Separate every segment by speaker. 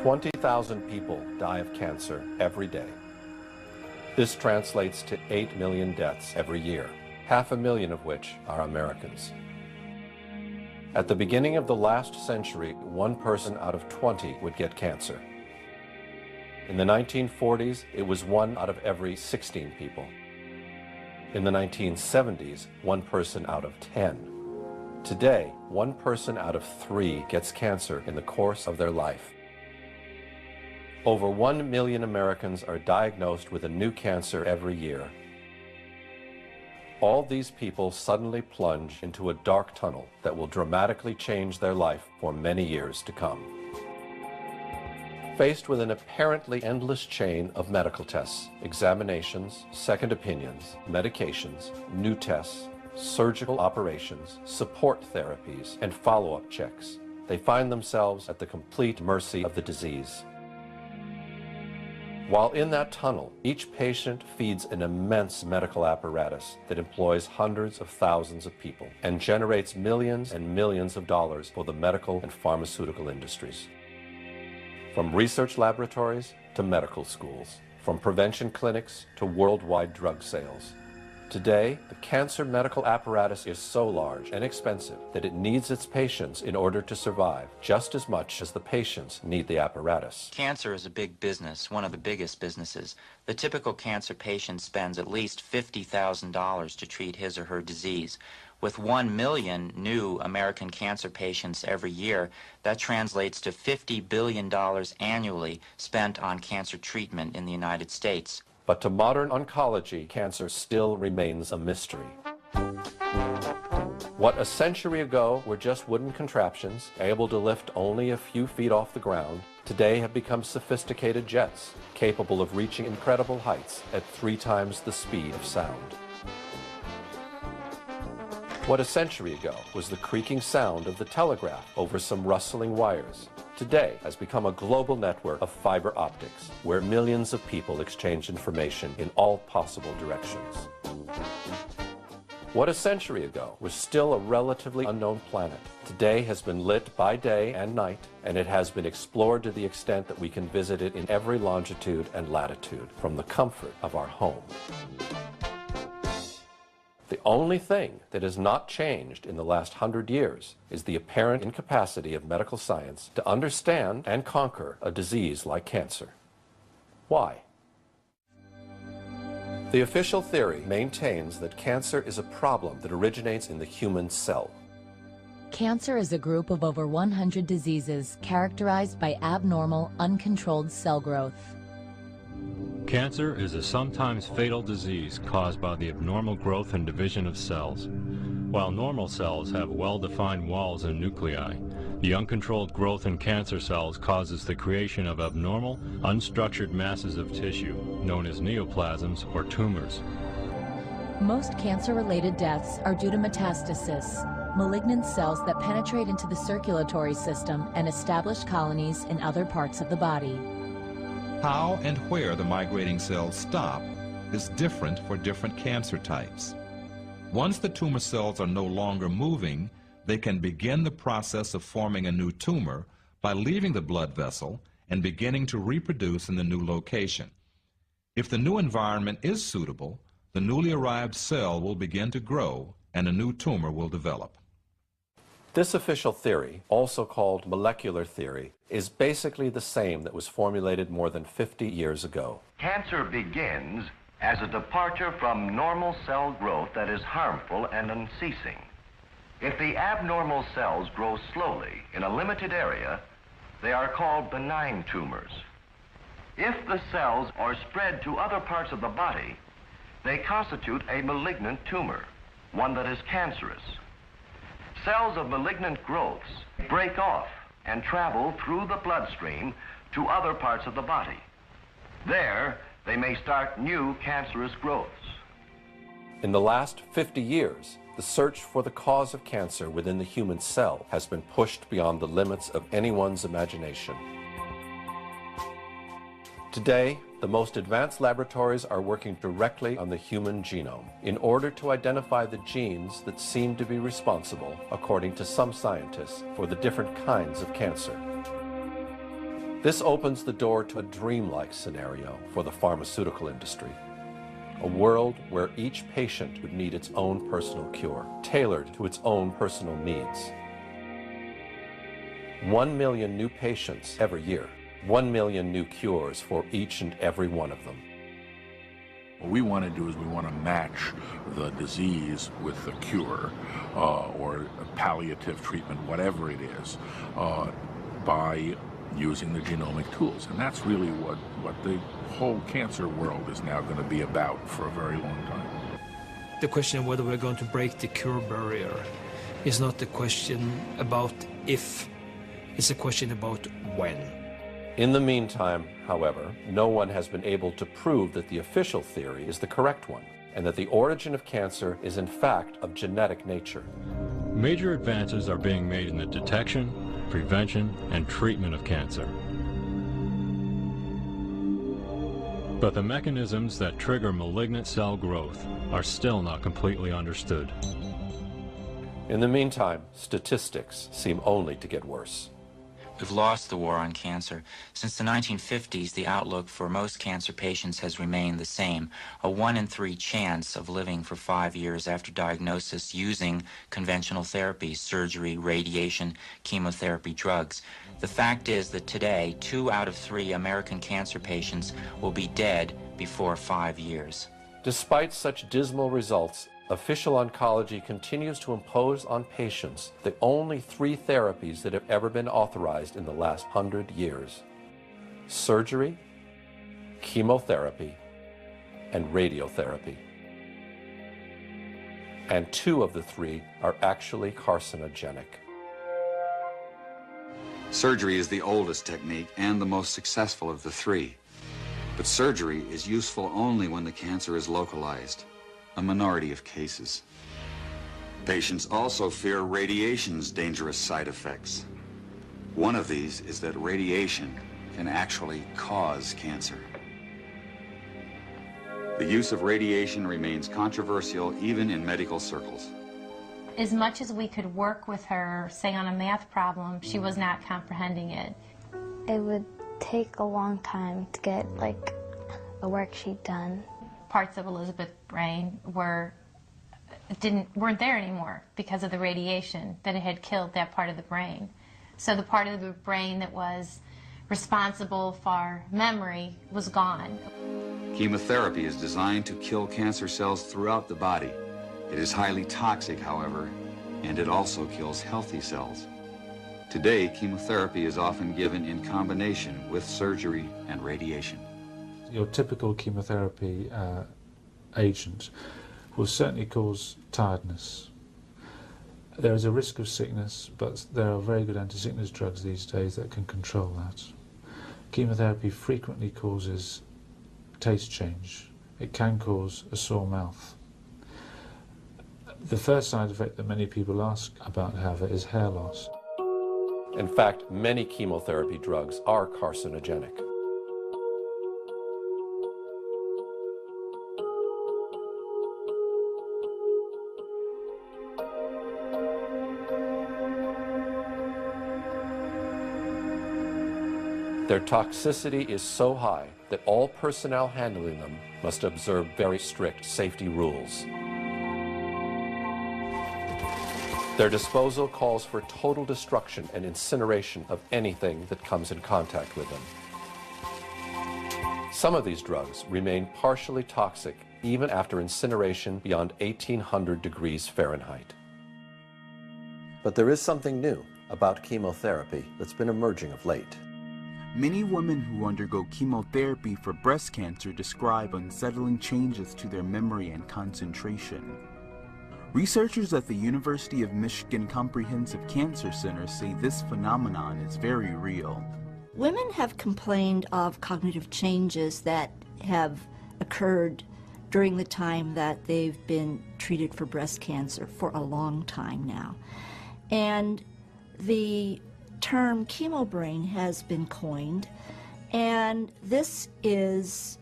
Speaker 1: 20,000 people die of cancer every day. This translates to 8 million deaths every year, 500,000 of which are Americans. At the beginning of the last century, 1 person out of 20 would get cancer. In the 1940s, it was 1 out of every 16 people. In the 1970s, 1 person out of 10. Today, 1 person out of 3 gets cancer in the course of their life. Over 1 million Americans are diagnosed with a new cancer every year. All these people suddenly plunge into a dark tunnel that will dramatically change their life for many years to come. Faced with an apparently endless chain of medical tests, examinations, second opinions, medications, new tests, surgical operations, support therapies, and follow-up checks, they find themselves at the complete mercy of the disease. While in that tunnel, each patient feeds an immense medical apparatus that employs hundreds of thousands of people and generates millions and millions of dollars for the medical and pharmaceutical industries. From research laboratories to medical schools, from prevention clinics to worldwide drug sales. Today, the cancer medical apparatus is so large and expensive that it needs its patients in order to survive just as much as the patients need the apparatus.
Speaker 2: Cancer is a big business, one of the biggest businesses. The typical cancer patient spends at least $50,000 to treat his or her disease. With 1 million new American cancer patients every year, that translates to $50 billion annually spent on cancer treatment in the United States.
Speaker 1: But to modern oncology, cancer still remains a mystery. What a century ago were just wooden contraptions, able to lift only a few feet off the ground, today have become sophisticated jets, capable of reaching incredible heights at 3 times the speed of sound. What a century ago was the creaking sound of the telegraph over some rustling wires, today has become a global network of fiber optics, where millions of people exchange information in all possible directions. What a century ago was still a relatively unknown planet, today has been lit by day and night, and it has been explored to the extent that we can visit it in every longitude and latitude from the comfort of our home. The only thing that has not changed in the last 100 years is the apparent incapacity of medical science to understand and conquer a disease like cancer. Why? The official theory maintains that cancer is a problem that originates in the human cell.
Speaker 3: Cancer is a group of over 100 diseases characterized by abnormal, uncontrolled cell growth.
Speaker 4: Cancer is a sometimes fatal disease caused by the abnormal growth and division of cells. While normal cells have well-defined walls and nuclei, the uncontrolled growth in cancer cells causes the creation of abnormal, unstructured masses of tissue, known as neoplasms or tumors.
Speaker 3: Most cancer-related deaths are due to metastasis, malignant cells that penetrate into the circulatory system and establish colonies in other parts of the body.
Speaker 5: How and where the migrating cells stop is different for different cancer types. Once the tumor cells are no longer moving, they can begin the process of forming a new tumor by leaving the blood vessel and beginning to reproduce in the new location. If the new environment is suitable, the newly arrived cell will begin to grow and a new tumor will develop.
Speaker 1: This official theory, also called molecular theory, is basically the same that was formulated more than 50 years ago.
Speaker 6: Cancer begins as a departure from normal cell growth that is harmful and unceasing. If the abnormal cells grow slowly in a limited area, they are called benign tumors. If the cells are spread to other parts of the body, they constitute a malignant tumor, one that is cancerous. Cells of malignant growths break off and travel through the bloodstream to other parts of the body. There, they may start new cancerous growths.
Speaker 1: In the last 50 years, the search for the cause of cancer within the human cell has been pushed beyond the limits of anyone's imagination. Today, the most advanced laboratories are working directly on the human genome in order to identify the genes that seem to be responsible, according to some scientists, for the different kinds of cancer. This opens the door to a dreamlike scenario for the pharmaceutical industry. A world where each patient would need its own personal cure, tailored to its own personal needs. 1 million new patients every year, 1 million new cures for each and every one of them.
Speaker 7: What we want to do is we want to match the disease with the cure or palliative treatment, whatever it is, by using the genomic tools. And that's really what the whole cancer world is now going to be about for a very long time.
Speaker 8: The question of whether we're going to break the cure barrier is not the question about if, it's a question about when.
Speaker 1: In the meantime, however, no one has been able to prove that the official theory is the correct one, and that the origin of cancer is in fact of genetic nature.
Speaker 4: Major advances are being made in the detection, prevention, and treatment of cancer. But the mechanisms that trigger malignant cell growth are still not completely understood.
Speaker 1: In the meantime, statistics seem only to get worse.
Speaker 2: We've lost the war on cancer. Since the 1950s, the outlook for most cancer patients has remained the same, a 1 in 3 chance of living for 5 years after diagnosis using conventional therapies, surgery, radiation, chemotherapy, drugs. The fact is that today, 2 out of 3 American cancer patients will be dead before 5 years.
Speaker 1: Despite such dismal results, official oncology continues to impose on patients the only 3 therapies that have ever been authorized in the last 100 years: surgery, chemotherapy, and radiotherapy. And 2 of the 3 are actually carcinogenic.
Speaker 9: Surgery is the oldest technique and the most successful of the 3. But surgery is useful only when the cancer is localized, a minority of cases. Patients also fear radiation's dangerous side effects. One of these is that radiation can actually cause cancer. The use of radiation remains controversial even in medical circles.
Speaker 10: As much as we could work with her, say on a math problem, she was not comprehending it.
Speaker 11: It would take a long time to get like a worksheet done.
Speaker 10: Parts of Elizabeth's brain weren't there anymore because of the radiation, that it had killed that part of the brain. So the part of the brain that was responsible for memory was gone.
Speaker 9: Chemotherapy is designed to kill cancer cells throughout the body. It is highly toxic, however, and it also kills healthy cells. Today, chemotherapy is often given in combination with surgery and radiation.
Speaker 12: Your typical chemotherapy agent will certainly cause tiredness. There is a risk of sickness, but there are very good anti-sickness drugs these days that can control that. Chemotherapy frequently causes taste change. It can cause a sore mouth. The first side effect that many people ask about, however, is hair loss.
Speaker 1: In fact, many chemotherapy drugs are carcinogenic. Their toxicity is so high that all personnel handling them must observe very strict safety rules. Their disposal calls for total destruction and incineration of anything that comes in contact with them. Some of these drugs remain partially toxic even after incineration beyond 1800 degrees Fahrenheit. But there is something new about chemotherapy that's been emerging of late.
Speaker 13: Many women who undergo chemotherapy for breast cancer describe unsettling changes to their memory and concentration. Researchers at the University of Michigan Comprehensive Cancer Center say this phenomenon is very real.
Speaker 14: Women have complained of cognitive changes that have occurred during the time that they've been treated for breast cancer for a long time now. And the term chemobrain has been coined, and this is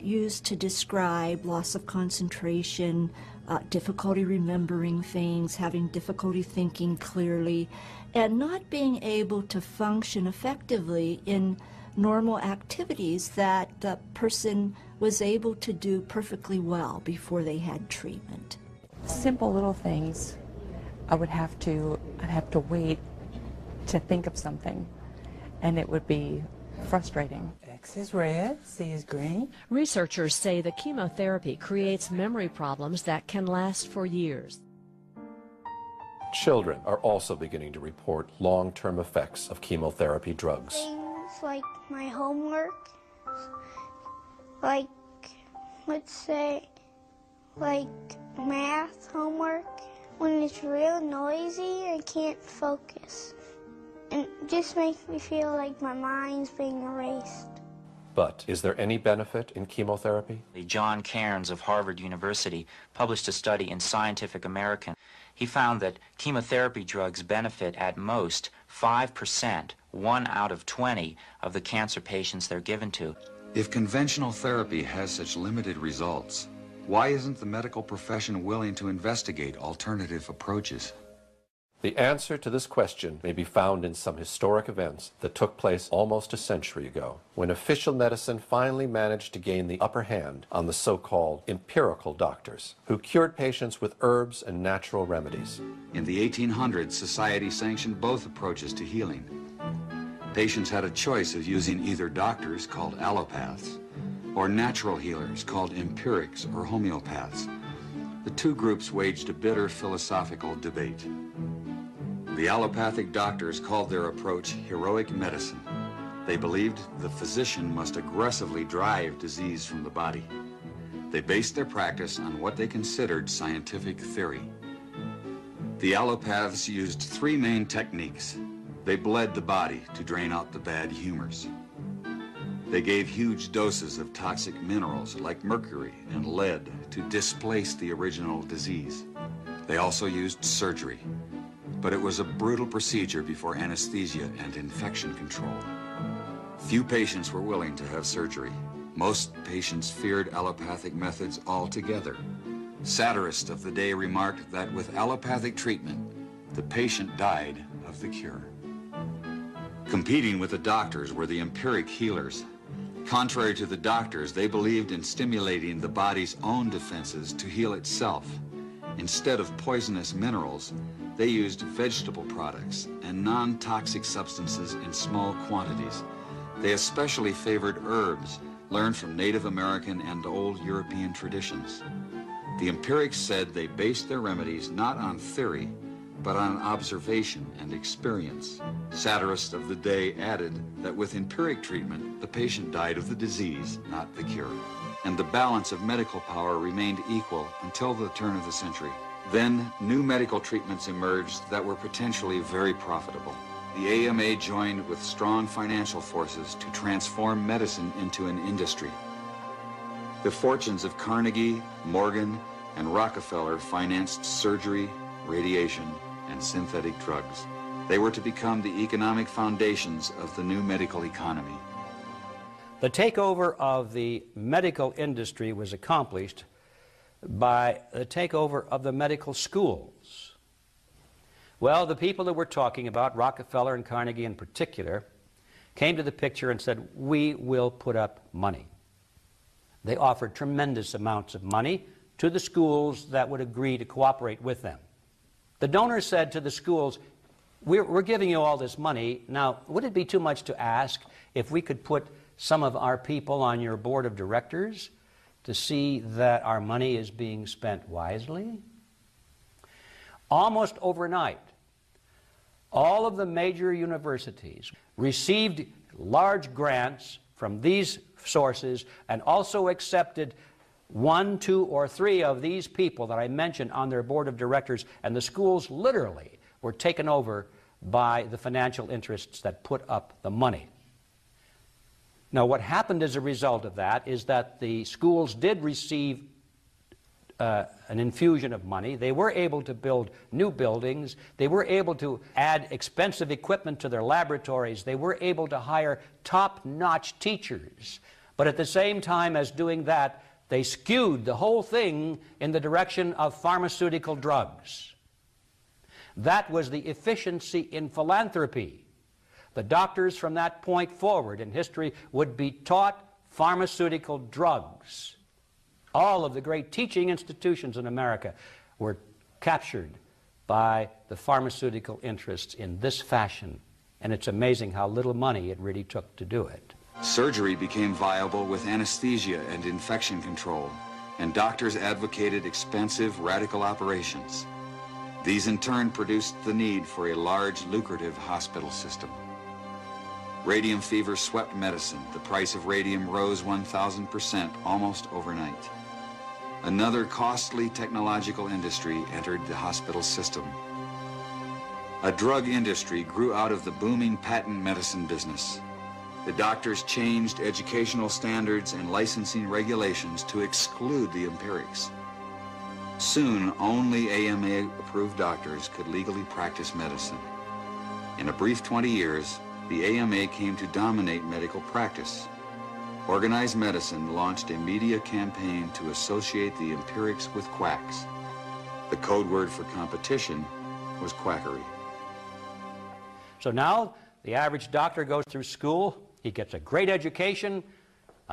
Speaker 14: used to describe loss of concentration, difficulty remembering things, having difficulty thinking clearly, and not being able to function effectively in normal activities that the person was able to do perfectly well before they had treatment.
Speaker 15: Simple little things. I'd have to wait to think of something, and it would be frustrating.
Speaker 16: X is red, C is green.
Speaker 17: Researchers say the chemotherapy creates memory problems that can last for years.
Speaker 1: Children are also beginning to report long-term effects of chemotherapy drugs.
Speaker 11: Things like my homework, like, let's say, like math homework. When it's real noisy, I can't focus. And it just makes me feel like my mind's being erased.
Speaker 1: But is there any benefit in chemotherapy?
Speaker 2: John Cairns of Harvard University published a study in Scientific American. He found that chemotherapy drugs benefit at most 5%, 1 out of 20 of the cancer patients they're given to.
Speaker 9: If conventional therapy has such limited results, why isn't the medical profession willing to investigate alternative approaches?
Speaker 1: The answer to this question may be found in some historic events that took place almost a century ago, when official medicine finally managed to gain the upper hand on the so-called empirical doctors, who cured patients with herbs and natural remedies.
Speaker 9: In the 1800s, society sanctioned both approaches to healing. Patients had a choice of using either doctors, called allopaths, or natural healers, called empirics or homeopaths. The two groups waged a bitter philosophical debate. The allopathic doctors called their approach heroic medicine. They believed the physician must aggressively drive disease from the body. They based their practice on what they considered scientific theory. The allopaths used 3 main techniques. They bled the body to drain out the bad humors. They gave huge doses of toxic minerals like mercury and lead to displace the original disease. They also used surgery, but it was a brutal procedure before anesthesia and infection control. Few patients were willing to have surgery. Most patients feared allopathic methods altogether. Satirists of the day remarked that with allopathic treatment, the patient died of the cure. Competing with the doctors were the empiric healers. Contrary to the doctors, they believed in stimulating the body's own defenses to heal itself. Instead of poisonous minerals, they used vegetable products and non-toxic substances in small quantities. They especially favored herbs, learned from Native American and old European traditions. The empirics said they based their remedies not on theory, but on observation and experience. Satirists of the day added that with empiric treatment, the patient died of the disease, not the cure. And the balance of medical power remained equal until the turn of the century. Then, new medical treatments emerged that were potentially very profitable. The AMA joined with strong financial forces to transform medicine into an industry. The fortunes of Carnegie, Morgan, and Rockefeller financed surgery, radiation, and synthetic drugs. They were to become the economic foundations of the new medical economy.
Speaker 18: The takeover of the medical industry was accomplished by the takeover of the medical schools. Well, the people that we're talking about, Rockefeller and Carnegie in particular, came to the picture and said, we will put up money. They offered tremendous amounts of money to the schools that would agree to cooperate with them. The donors said to the schools, we're giving you all this money. Now, would it be too much to ask if we could put some of our people on your board of directors to see that our money is being spent wisely? Almost overnight, all of the major universities received large grants from these sources and also accepted 1, 2, or 3 of these people that I mentioned on their board of directors, and the schools literally were taken over by the financial interests that put up the money. Now, what happened as a result of that is that the schools did receive an infusion of money. They were able to build new buildings. They were able to add expensive equipment to their laboratories. They were able to hire top-notch teachers. But at the same time as doing that, they skewed the whole thing in the direction of pharmaceutical drugs. That was the efficiency in philanthropy. The doctors from that point forward in history would be taught pharmaceutical drugs. All of the great teaching institutions in America were captured by the pharmaceutical interests in this fashion, and it's amazing how little money it really took to do it.
Speaker 9: Surgery became viable with anesthesia and infection control, and doctors advocated expensive, radical operations. These in turn produced the need for a large, lucrative hospital system. Radium fever swept medicine. The price of radium rose 1,000% almost overnight. Another costly technological industry entered the hospital system. A drug industry grew out of the booming patent medicine business. The doctors changed educational standards and licensing regulations to exclude the empirics. Soon, only AMA-approved doctors could legally practice medicine. In a brief 20 years, the AMA came to dominate medical practice. Organized Medicine launched a media campaign to associate the empirics with quacks. The code word for competition was quackery.
Speaker 18: So now the average doctor goes through school, he gets a great education,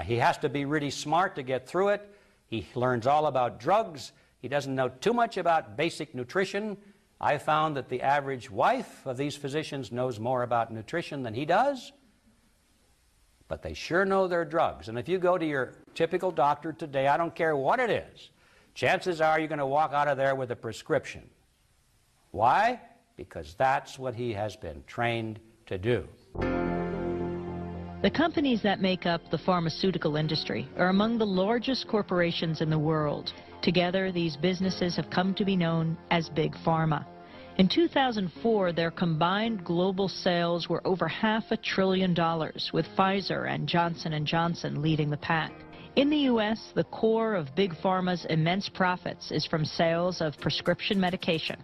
Speaker 18: he has to be really smart to get through it, he learns all about drugs, he doesn't know too much about basic nutrition. I found that the average wife of these physicians knows more about nutrition than he does, but they sure know their drugs. And if you go to your typical doctor today, I don't care what it is, chances are you're going to walk out of there with a prescription. Why? Because that's what he has been trained to do.
Speaker 19: The companies that make up the pharmaceutical industry are among the largest corporations in the world. Together, these businesses have come to be known as Big Pharma. In 2004, their combined global sales were over $500 billion, with Pfizer and Johnson & Johnson leading the pack. In the U.S., the core of Big Pharma's immense profits is from sales of prescription medication.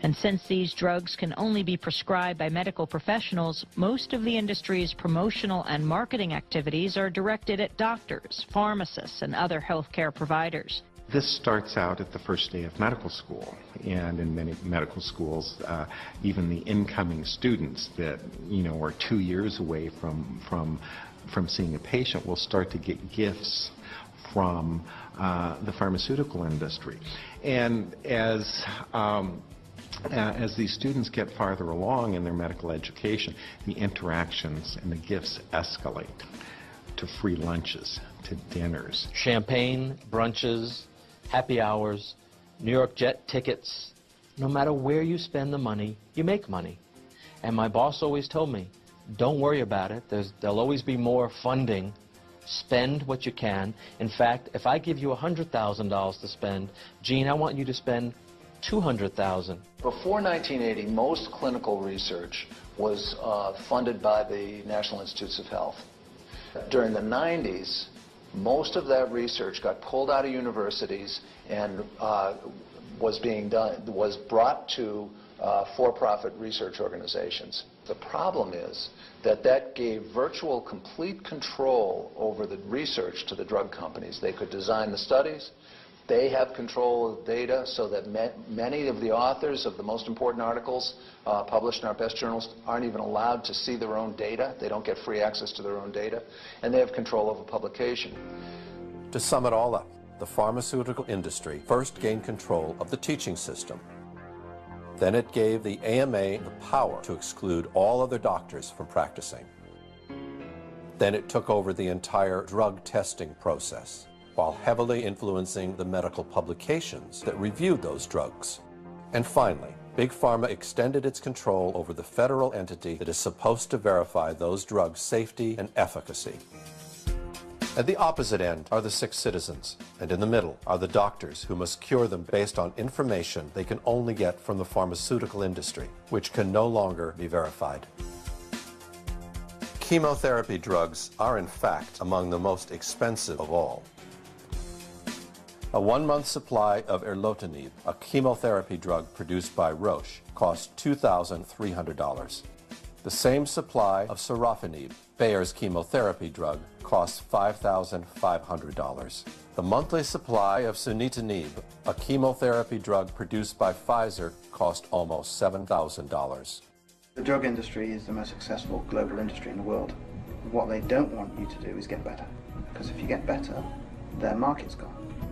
Speaker 19: And since these drugs can only be prescribed by medical professionals, most of the industry's promotional and marketing activities are directed at doctors, pharmacists, and other healthcare providers.
Speaker 20: This starts out at the first day of medical school, and in many medical schools, even the incoming students that, are 2 years away from seeing a patient will start to get gifts from the pharmaceutical industry. And as these students get farther along in their medical education, the interactions and the gifts escalate to free lunches, to dinners.
Speaker 21: Champagne, brunches, happy hours, New York jet tickets. No matter where you spend the money, you make money. And my boss always told me, don't worry about it. There'll always be more funding. Spend what you can. In fact, if I give you $100,000 to spend, Gene, I want you to spend $200,000.
Speaker 22: Before 1980, most clinical research was funded by the National Institutes of Health. During the 90s, most of that research got pulled out of universities and was brought to for-profit research organizations. The problem is that gave virtual complete control over the research to the drug companies. They could design the studies. They have control of data so that many of the authors of the most important articles published in our best journals aren't even allowed to see their own data. They don't get free access to their own data. And they have control over publication.
Speaker 1: To sum it all up, the pharmaceutical industry first gained control of the teaching system. Then it gave the AMA the power to exclude all other doctors from practicing. Then it took over the entire drug testing process, while heavily influencing the medical publications that reviewed those drugs. And finally, Big Pharma extended its control over the federal entity that is supposed to verify those drugs' safety and efficacy. At the opposite end are the sick citizens, and in the middle are the doctors who must cure them based on information they can only get from the pharmaceutical industry, which can no longer be verified. Chemotherapy drugs are in fact among the most expensive of all. A 1-month supply of erlotinib, a chemotherapy drug produced by Roche, cost $2,300. The same supply of sorafenib, Bayer's chemotherapy drug, costs $5,500. The monthly supply of sunitinib, a chemotherapy drug produced by Pfizer, cost almost $7,000.
Speaker 3: The drug industry is the most successful global industry in the world. What they don't want you to do is get better, because if you get better, their market's gone.